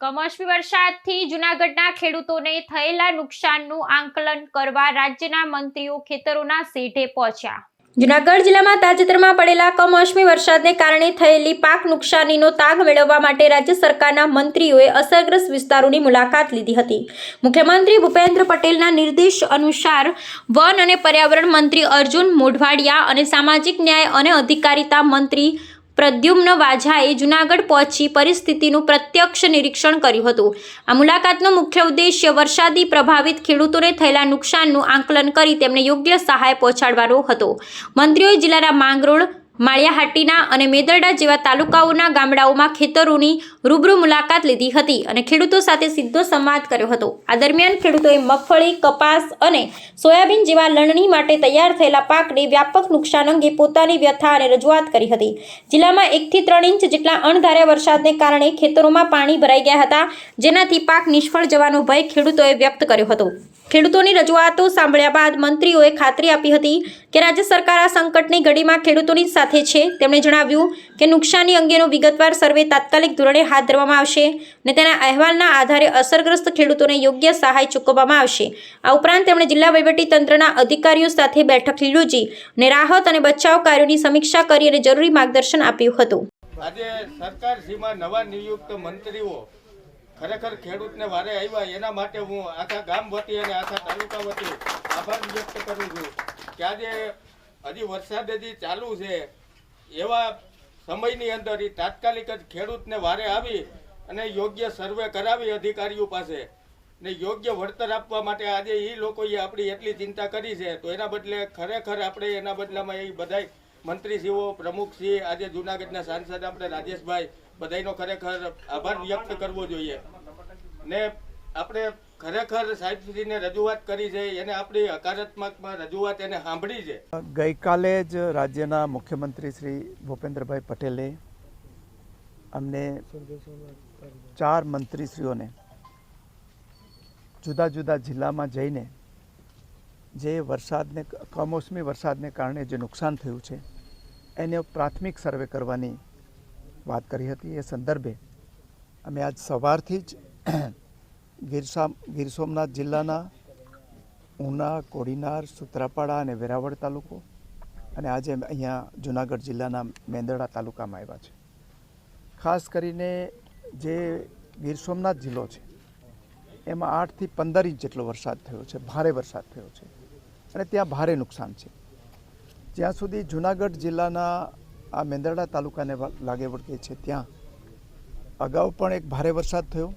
કમોસમી વરસાદથી જૂનાગઢના ખેડૂતોને થયેલા નુકસાનનું આંકલન કરવા રાજ્યના મંત્રીઓ ખેતરોના શેઢે પહોંચ્યા। જૂનાગઢ જિલ્લામાં તાજેતરમાં પડેલા કમોસમી વરસાદને કારણે થયેલી પાક નુકસાનીનો તાગ મેળવવા માટે રાજ્ય સરકારના મંત્રીઓએ અસરગ્રસ્ત વિસ્તારોની મુલાકાત લીધી હતી। મુખ્યમંત્રી ભૂપેન્દ્ર પટેલના નિર્દેશ અનુસાર વન અને પર્યાવરણ મંત્રી અર્જુન મોઢવાડિયા અને સામાજિક ન્યાય અને અધિકારિતા મંત્રી પ્રદ્યુમ્ન વાઝાએ જૂનાગઢ પહોંચી પરિસ્થિતિનું પ્રત્યક્ષ નિરીક્ષણ કર્યું હતું। આ મુલાકાતનો મુખ્ય ઉદ્દેશ્ય વરસાદી પ્રભાવિત ખેડૂતોને થયેલા નુકસાનનું આંકલન કરી તેમને યોગ્ય સહાય પહોંચાડવાનો હતો। મંત્રીઓએ જિલ્લાના માંગરોળ, માળિયાહાટીના અને મેદરડા જેવા તાલુકાઓના ગામડાઓમાં ખેતરોની રૂબરૂ મુલાકાત લીધી હતી અને ખેડૂતો સાથે સીધો સંવાદ કર્યો હતો। આ દરમિયાન ખેડૂતોએ મગફળી, કપાસ અને સોયાબીન જેવા લણણી માટે તૈયાર થયેલા પાકને વ્યાપક નુકસાન અંગે પોતાની વ્યથા અને રજૂઆત કરી હતી। જિલ્લામાં 1 થી 3 ઇંચ જેટલા અણધાર્યા વરસાદને કારણે ખેતરોમાં પાણી ભરાઈ ગયા હતા, જેનાથી પાક નિષ્ફળ જવાનો ભય ખેડૂતોએ વ્યક્ત કર્યો હતો। ખેડૂતોની રજૂઆતો સાંભળ્યા બાદ મંત્રીઓએ ખાતરી આપી હતી કે રાજ્ય સરકાર આ સંકટની ઘડીમાં ખેડૂતોની સાથે છે। તેમણે જણાવ્યું કે નુકસાની અંગેનો વિગતવાર સર્વે તાત્કાલિક ધોરણે હાથ ધરવામાં આવશે અને તેના અહેવાલના આધારે અસરગ્રસ્ત ખેડૂતોને યોગ્ય સહાય ચૂકવવામાં આવશે। આ ઉપરાંત તેમણે જિલ્લા વહીવટીતંત્રના અધિકારીઓ સાથે બેઠક યોજી અને રાહત અને બચાવ કાર્યોની સમીક્ષા કરી અને જરૂરી માર્ગદર્શન આપ્યું હતું। આજે સરકારશ્રીમાં નવા નિયુક્ત મંત્રીઓ ખરેખર ખેડૂતને વારે આવ્યા, એના માટે હું આખા ગામ વતી અને આખા તાલુકા વતી આભાર વ્યક્ત કરું છું કે આજે હજી વરસાદ હજી ચાલુ છે એવા સમયની અંદર એ તાત્કાલિક જ ખેડૂતને વારે આવી અને યોગ્ય સર્વે કરાવી અધિકારીઓ પાસે ને યોગ્ય વળતર આપવા માટે આજે એ લોકોએ આપણી એટલી ચિંતા કરી છે, તો એના બદલે ખરેખર આપણે એના બદલામાં એ બધાય મંત્રીશ્રીઓ, પ્રમુખશ્રી, આજે જૂનાગઢના સાંસદ આપણે રાજેશભાઈ, બધાનો ખરેખર આભાર વ્યક્ત કરવો જોઈએ ને આપણે ખરેખર સાહેબશ્રીને રજૂઆત કરી છે, એને આપણી હકારાત્મકમાં રજૂઆત એને સાંભળી છે। ગઈકાલે જ રાજ્યના મુખ્યમંત્રી શ્રી ભૂપેન્દ્રભાઈ પટેલે અમને 4 મંત્રીશ્રીઓને જુદા જુદા જિલ્લામાં જઈને જે કમોસમી વરસાદને કારણે જે નુકસાન થયું છે એને પ્રાથમિક સર્વે કરવાની વાત કરી હતી। એ સંદર્ભે અમે આજ સવારથી જ ગીર સોમનાથ જિલ્લાના ઉના, કોડીનાર, સૂત્રાપાડા અને વેરાવળ તાલુકો અને આજે અહીંયા જૂનાગઢ જિલ્લાના મેંદરડા તાલુકામાં આવ્યા છે। ખાસ કરીને જે ગીર સોમનાથ જિલ્લો છે એમાં 8 થી 15 ઇંચ જેટલો વરસાદ થયો છે, ભારે વરસાદ થયો છે અને ત્યાં ભારે નુકસાન છે। જ્યાં સુધી જૂનાગઢ જિલ્લાના આ મેંદરડા તાલુકાને લાગે વળગે છે ત્યાં અગાઉ પણ એક ભારે વરસાદ થયો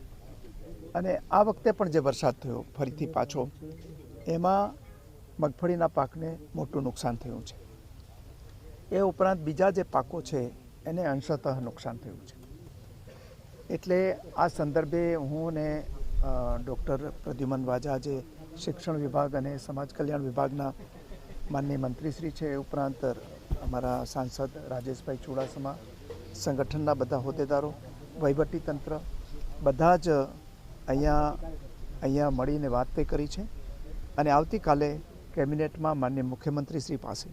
અને આ વખતે પણ જે વરસાદ થયો ફરીથી પાછો, એમાં મગફળીના પાકને મોટું નુકસાન થયું છે। એ ઉપરાંત બીજા જે પાકો છે એને અંશતઃ નુકસાન થયું છે। એટલે આ સંદર્ભે હું ને ડૉક્ટર પ્રદ્યુમ્ન વાઝા જે શિક્ષણ વિભાગ અને સમાજ કલ્યાણ વિભાગના માનનીય મંત્રીશ્રી છે, એ ઉપરાંત અમારા સાંસદ રાજેશભાઈ ચુડાસમા, સંગઠનના બધા હોદ્દેદારો, વહીવટીતંત્ર બધા જ અહીંયા મળીને વાત કરી છે અને આવતીકાલે કેબિનેટમાં માનનીય મુખ્યમંત્રીશ્રી પાસે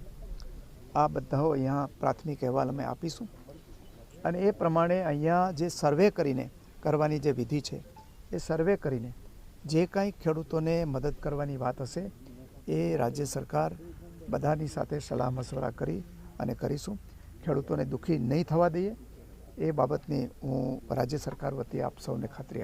આ બધા અહીંયા પ્રાથમિક અહેવાલ અમે આપીશું અને એ પ્રમાણે અહીંયા જે સર્વે કરીને કરવાની જે વિધિ છે એ સર્વે કરીને જે કાંઈ ખેડૂતોને મદદ કરવાની વાત હશે એ રાજ્ય સરકાર બધાની સાથે સલાહ મશવરા કરી અને કરીશું। ખેડૂતોને દુઃખી નહીં થવા દઈએ એ બાબતની હું રાજ્ય સરકાર વતી આપ સૌને ખાતરી આપું।